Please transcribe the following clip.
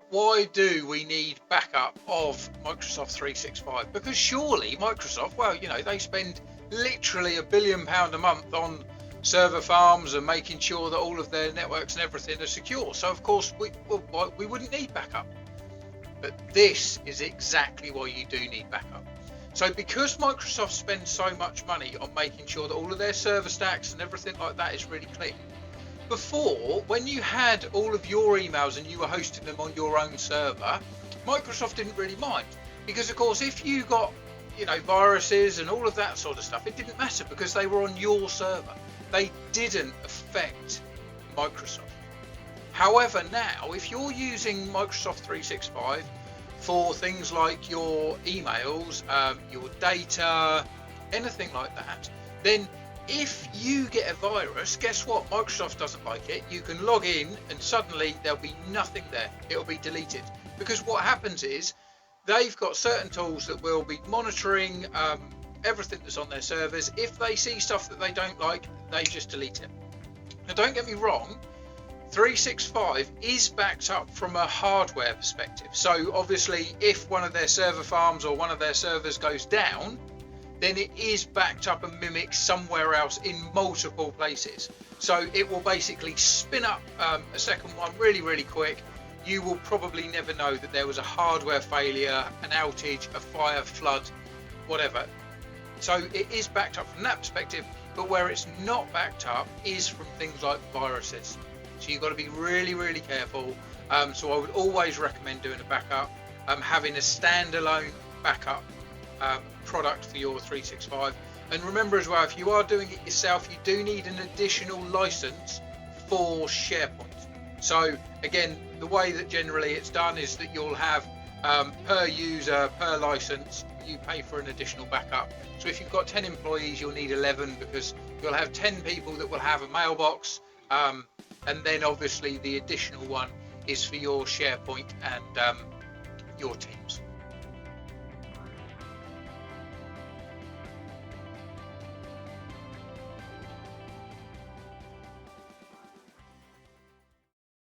why do we need backup of Microsoft 365? Because surely Microsoft, well, you know, they spend literally £1 billion a month on server farms and making sure that all of their networks and everything are secure. So of course we wouldn't need backup. But this is exactly why you do need backup. So because Microsoft spends so much money on making sure that all of their server stacks and everything like that is really clean, before, when you had all of your emails and you were hosting them on your own server, Microsoft didn't really mind, because of course if you got, you know, viruses and all of that sort of stuff, it didn't matter because they were on your server. They didn't affect Microsoft. However, now if you're using Microsoft 365 for things like your emails, your data, anything like that, then if you get a virus, guess what? Microsoft doesn't like it. You can log in and suddenly there'll be nothing there. It'll be deleted. Because what happens is they've got certain tools that will be monitoring everything that's on their servers. If they see stuff that they don't like, they just delete it. Now, don't get me wrong, 365 is backed up from a hardware perspective. So obviously, if one of their server farms or one of their servers goes down, then it is backed up and mimicked somewhere else in multiple places. So it will basically spin up a second one really, really quick. You will probably never know that there was a hardware failure, an outage, a fire, flood, whatever. So it is backed up from that perspective, but where it's not backed up is from things like viruses. So you've got to be really, really careful. So I would always recommend doing a backup, having a standalone backup product for your 365. And remember as well, if you are doing it yourself, you do need an additional license for SharePoint. So again, the way that generally it's done is that you'll have per user, per license, you pay for an additional backup. So if you've got 10 employees, you'll need 11, because you'll have 10 people that will have a mailbox, and then obviously the additional one is for your SharePoint and your Teams.